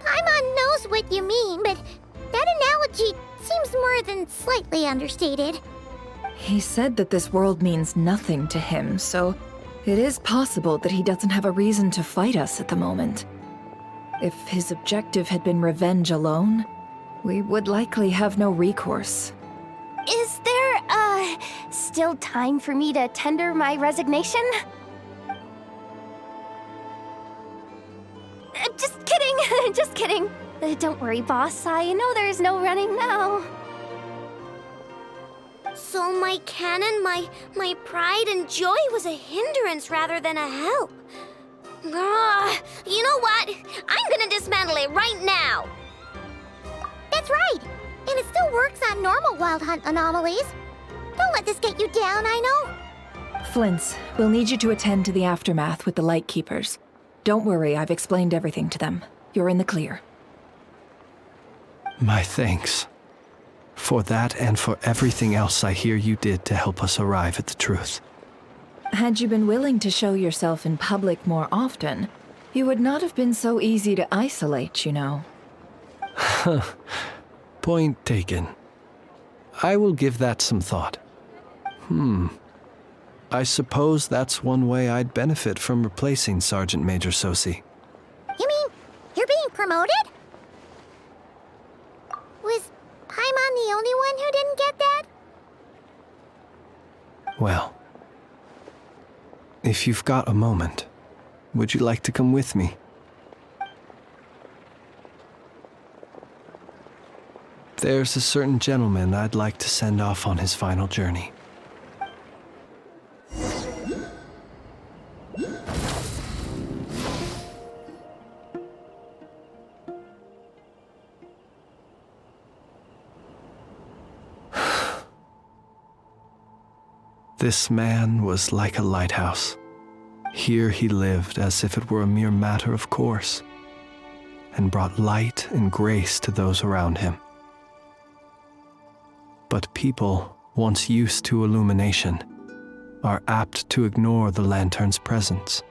Paimon knows what you mean, but that analogy seems more than slightly understated. He said that this world means nothing to him, so it is possible that he doesn't have a reason to fight us at the moment. If his objective had been revenge alone, we would likely have no recourse. Is there, still time for me to tender my resignation? Just kidding, just kidding. Don't worry, boss. I know there's no running now. So my cannon, my pride and joy was a hindrance rather than a help. You know what? I'm gonna dismantle it right now. That's right. And it still works on normal Wild Hunt anomalies. Don't let this get you down, I know. Flintz, we'll need you to attend to the aftermath with the Lightkeepers. Don't worry, I've explained everything to them. You're in the clear. My thanks. For that and for everything else I hear you did to help us arrive at the truth. Had you been willing to show yourself in public more often, you would not have been so easy to isolate, you know. Point taken. I will give that some thought. I suppose that's one way I'd benefit from replacing Sergeant Major Sosi. You mean you're being promoted? Was Paimon the only one who didn't get that? Well, if you've got a moment, would you like to come with me? There's a certain gentleman I'd like to send off on his final journey. This man was like a lighthouse. Here he lived as if it were a mere matter of course, and brought light and grace to those around him. But people, once used to illumination, are apt to ignore the lantern's presence.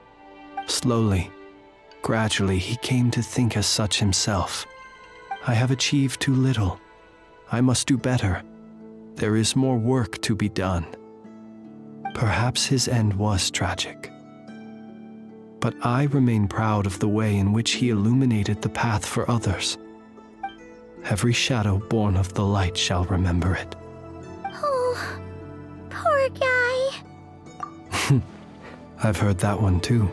Slowly, gradually, he came to think as such himself. I have achieved too little. I must do better. There is more work to be done. Perhaps his end was tragic. But I remain proud of the way in which he illuminated the path for others. Every shadow born of the light shall remember it. Oh, poor guy. I've heard that one too.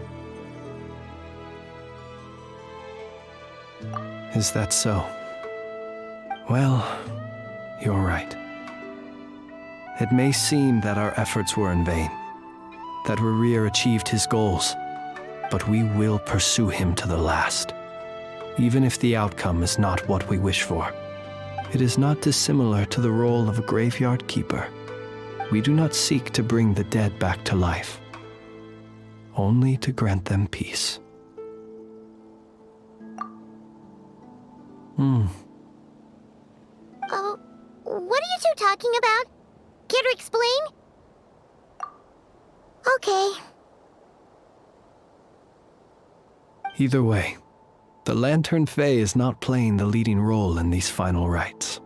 Is that so? Well, you're right. It may seem that our efforts were in vain, that Rarir achieved his goals, but we will pursue him to the last, even if the outcome is not what we wish for. It is not dissimilar to the role of a graveyard keeper. We do not seek to bring the dead back to life, only to grant them peace. Oh, what are you two talking about? Care to explain? Okay. Either way, the Lantern Fae is not playing the leading role in these final rites.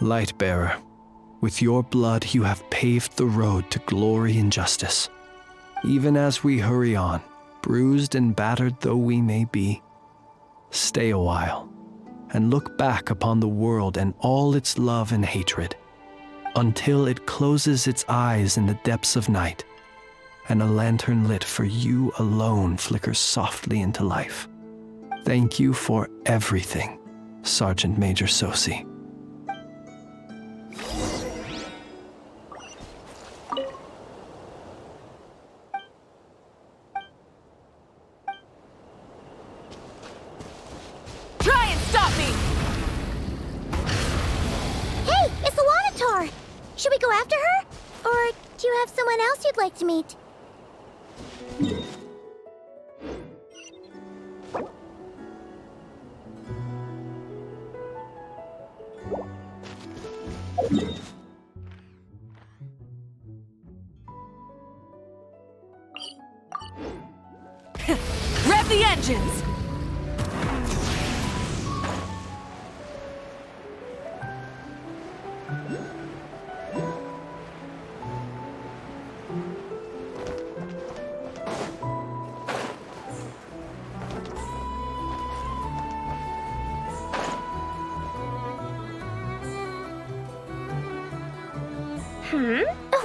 Lightbearer, with your blood you have paved the road to glory and justice. Even as we hurry on, bruised and battered though we may be, stay a while and look back upon the world and all its love and hatred, until it closes its eyes in the depths of night, and a lantern lit for you alone flickers softly into life. Thank you for everything, Sergeant Major Sosi. Try and stop me! Should we go after her? Or do you have someone else you'd like to meet? Rev the engines!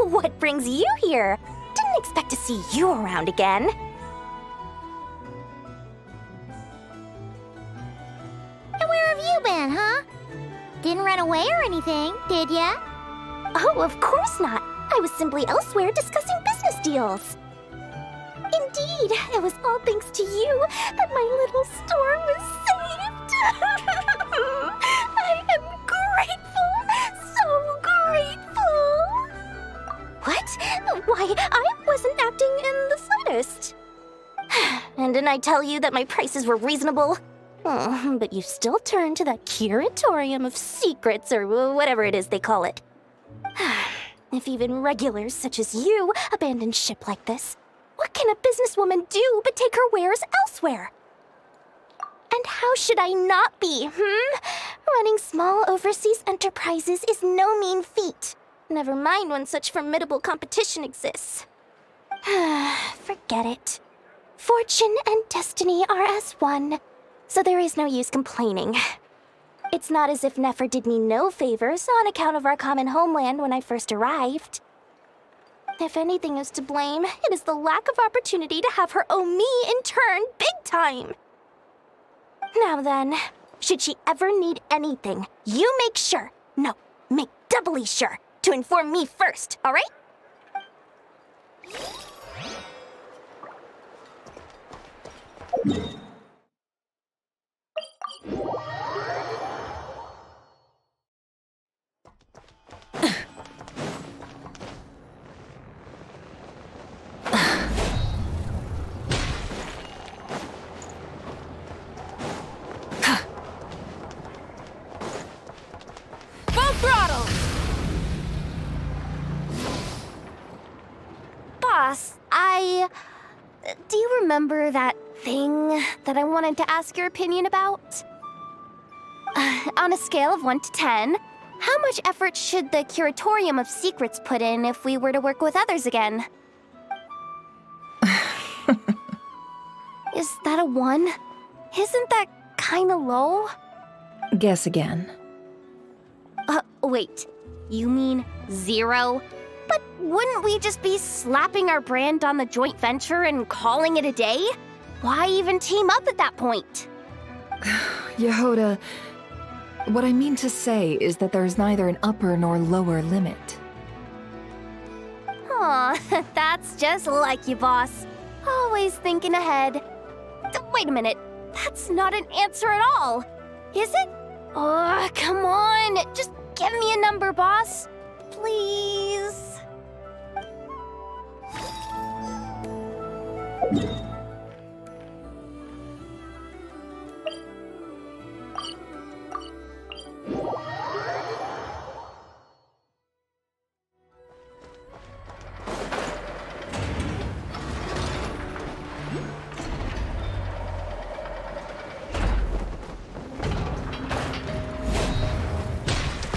What brings you here? Didn't expect to see you around again. And where have you been, huh? Didn't run away or anything, did ya? Oh, of course not. I was simply elsewhere discussing business deals. Indeed, it was all thanks to you that my little store was saved. I am grateful, so grateful. What? Why, I wasn't acting in the slightest. And didn't I tell you that my prices were reasonable? Oh, but you still turn to that curatorium of secrets, or whatever it is they call it. If even regulars such as you abandon ship like this, what can a businesswoman do but take her wares elsewhere? And how should I not be, Running small overseas enterprises is no mean feat. Never mind when such formidable competition exists. Forget it. Fortune and destiny are as one, so there is no use complaining. It's not as if Nefer did me no favors on account of our common homeland when I first arrived. If anything is to blame, it is the lack of opportunity to have her owe me in turn big time. Now then, should she ever need anything, you make sure, no, make doubly sure, to inform me first, all right? Full throttle! Boss, do you remember that thing that I wanted to ask your opinion about? On a scale of 1 to 10, how much effort should the Curatorium of Secrets put in if we were to work with others again? Is that a 1? Isn't that kinda low? Guess again. Wait, you mean 0? But wouldn't we just be slapping our brand on the joint venture and calling it a day? Why even team up at that point? Yehoda, what I mean to say is that there's neither an upper nor lower limit. Aw, that's just like you, boss. Always thinking ahead. Wait a minute, that's not an answer at all. Is it? Oh, come on, just give me a number, boss. Please.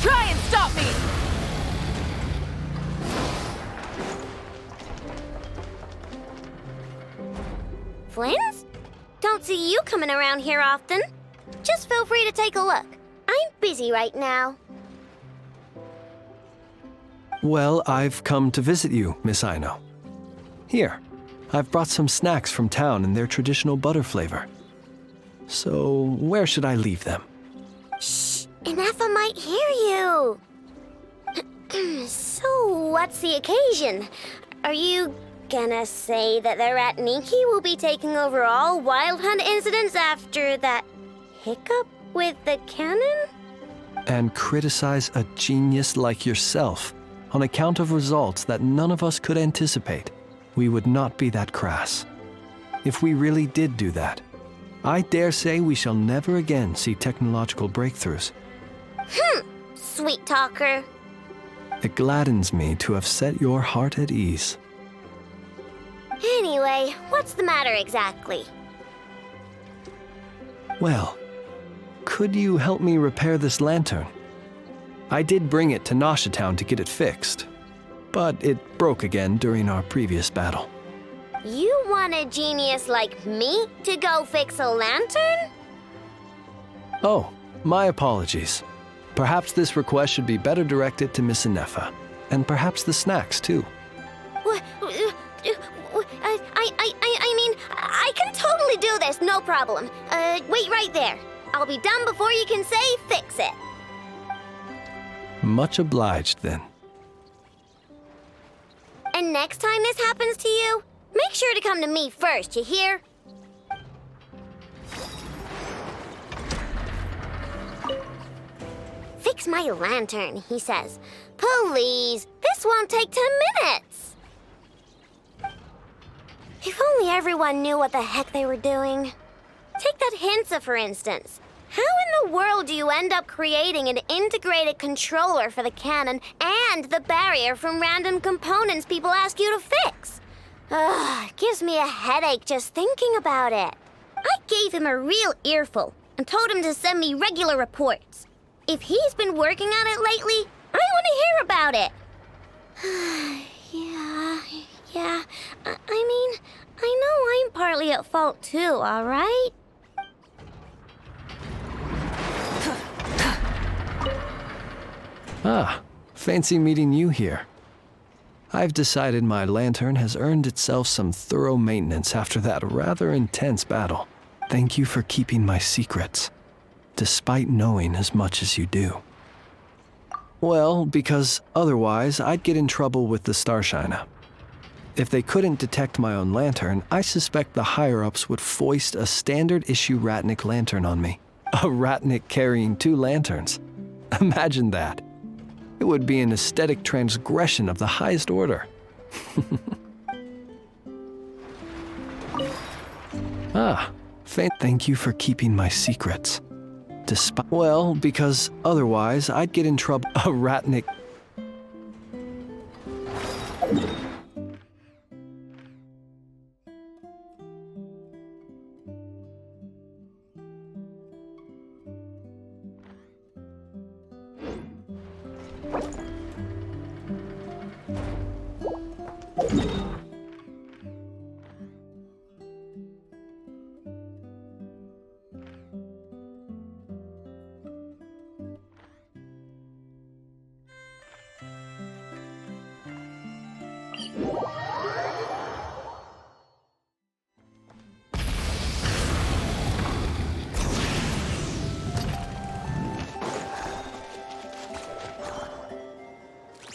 Try and stop me! Flins? Don't see you coming around here often. Just feel free to take a look. I'm busy right now. Well, I've come to visit you, Miss Aino. Here, I've brought some snacks from town in their traditional butter flavor. So, where should I leave them? Shh, Inafa might hear you. So, what's the occasion? Are you gonna say that the Rat Ninki will be taking over all Wild Hunt incidents after that hiccup with the cannon? And criticize a genius like yourself on account of results that none of us could anticipate, we would not be that crass. If we really did do that, I dare say we shall never again see technological breakthroughs. Sweet talker. It gladdens me to have set your heart at ease. Anyway, what's the matter exactly? Well, could you help me repair this lantern? I did bring it to Nasha Town to get it fixed, but it broke again during our previous battle. You want a genius like me to go fix a lantern? Oh, my apologies. Perhaps this request should be better directed to Miss Inefa, and perhaps the snacks too. I mean, I can totally do this, no problem. Wait right there. I'll be done before you can say fix it. Much obliged then. And next time this happens to you, make sure to come to me first, you hear? Fix my lantern, he says. Please, this won't take 10 minutes. If only everyone knew what the heck they were doing. Take that Hinsa, for instance. How in the world do you end up creating an integrated controller for the cannon and the barrier from random components people ask you to fix? It gives me a headache just thinking about it. I gave him a real earful and told him to send me regular reports. If he's been working on it lately, I want to hear about it. Yeah. I mean, I know I'm partly at fault too, all right? Ah, fancy meeting you here. I've decided my lantern has earned itself some thorough maintenance after that rather intense battle. Thank you for keeping my secrets, despite knowing as much as you do. Well, because otherwise I'd get in trouble with the Starshiner. If they couldn't detect my own lantern, I suspect the higher-ups would foist a standard-issue Ratnik lantern on me. A Ratnik carrying 2 lanterns. Imagine that. It would be an aesthetic transgression of the highest order. Thank you for keeping my secrets. Well, because otherwise I'd get in trouble. A Ratnik.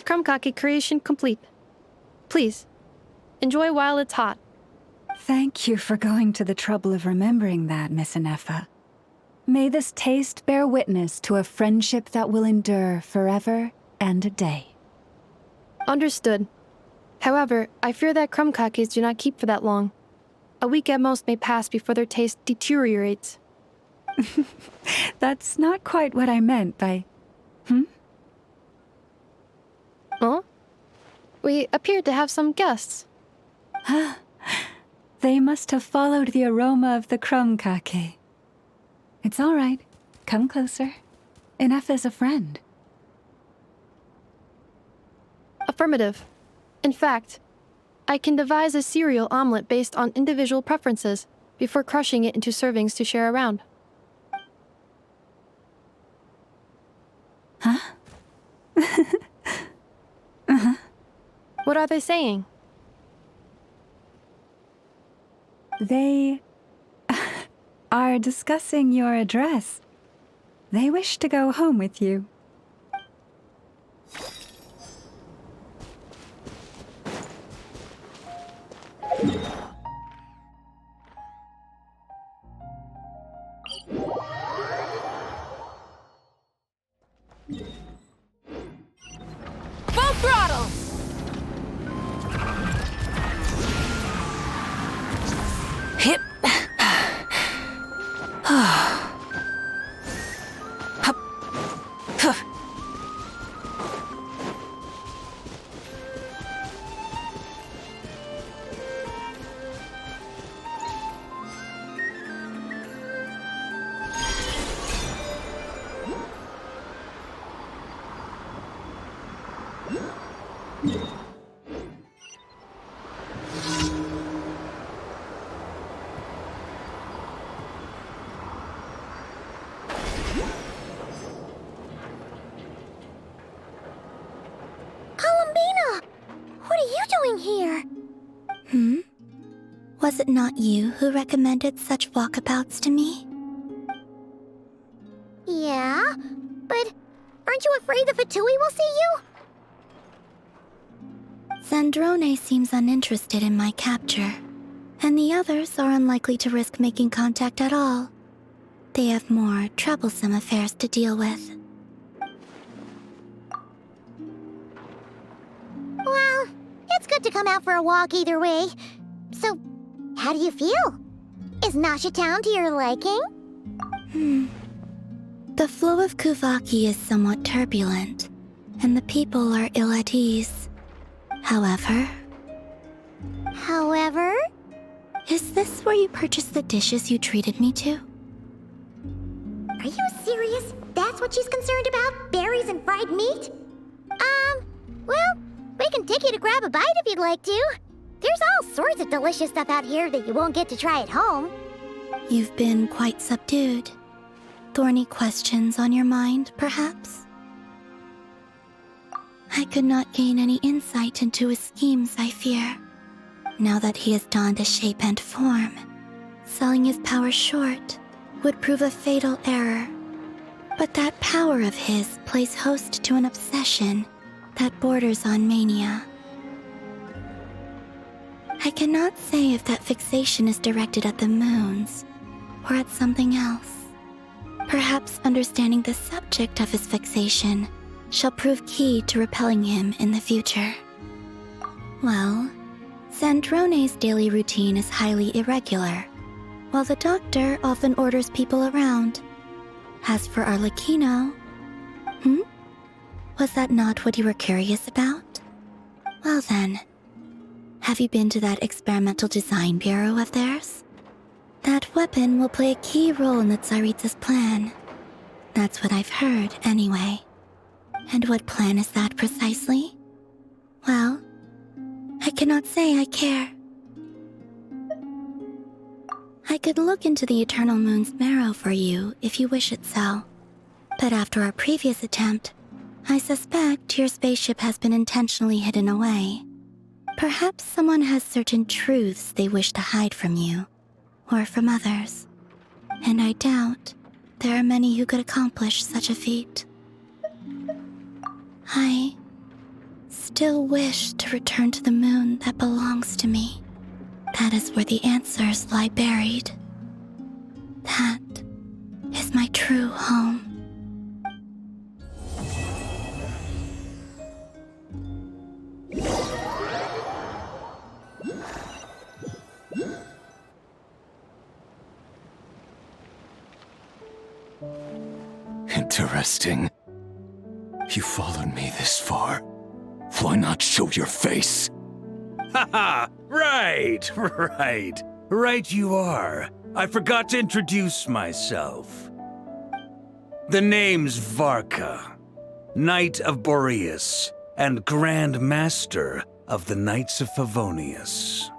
Krumkake creation complete. Please, enjoy while it's hot. Thank you for going to the trouble of remembering that, Miss Inefa. May this taste bear witness to a friendship that will endure forever and a day. Understood. However, I fear that krumkakes do not keep for that long. A week at most may pass before their taste deteriorates. That's not quite what I meant by... Huh? We appeared to have some guests. They must have followed the aroma of the krumkake. It's all right. Come closer. Inefa's a friend. Affirmative. In fact, I can devise a cereal omelet based on individual preferences before crushing it into servings to share around. Huh? What are they saying? They are discussing your address. They wish to go home with you. Full throttle! here. Was it not you who recommended such walkabouts to me? Yeah, but aren't you afraid the Fatui will see you? Zandrone seems uninterested in my capture, and the others are unlikely to risk making contact at all. They have more troublesome affairs to deal with. Well, it's good to come out for a walk either way. So, how do you feel? Is Nasha Town to your liking? The flow of Kuvaki is somewhat turbulent, and the people are ill at ease. However... Is this where you purchased the dishes you treated me to? Are you serious? That's what she's concerned about? Berries and fried meat? Well, we can take you to grab a bite if you'd like to. There's all sorts of delicious stuff out here that you won't get to try at home. You've been quite subdued. Thorny questions on your mind, perhaps? I could not gain any insight into his schemes, I fear. Now that he has donned a shape and form, selling his power short would prove a fatal error. But that power of his plays host to an obsession that borders on mania. I cannot say if that fixation is directed at the moons or at something else. Perhaps understanding the subject of his fixation shall prove key to repelling him in the future. Well, Zandrone's daily routine is highly irregular, while the doctor often orders people around. As for Arlecchino... Was that not what you were curious about? Well then, have you been to that experimental design bureau of theirs? That weapon will play a key role in the Tsaritsa's plan. That's what I've heard, anyway. And what plan is that precisely? Well, I cannot say I care. I could look into the Eternal Moon's marrow for you if you wish it so. But after our previous attempt, I suspect your spaceship has been intentionally hidden away. Perhaps someone has certain truths they wish to hide from you, or from others. And I doubt there are many who could accomplish such a feat. I still wish to return to the moon that belongs to me. That is where the answers lie buried. That is my true home. Interesting. You followed me this far. Why not show your face? Haha! Right! Right you are. I forgot to introduce myself. The name's Varka, Knight of Boreas, and Grand Master of the Knights of Favonius.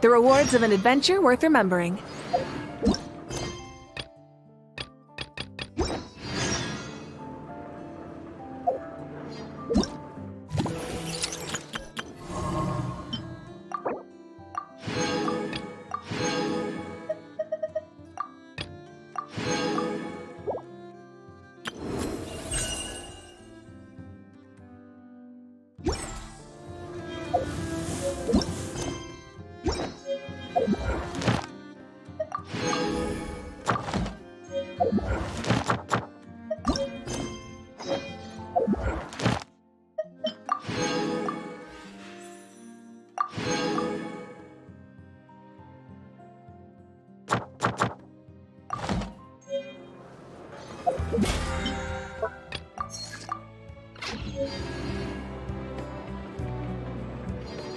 The rewards of an adventure worth remembering.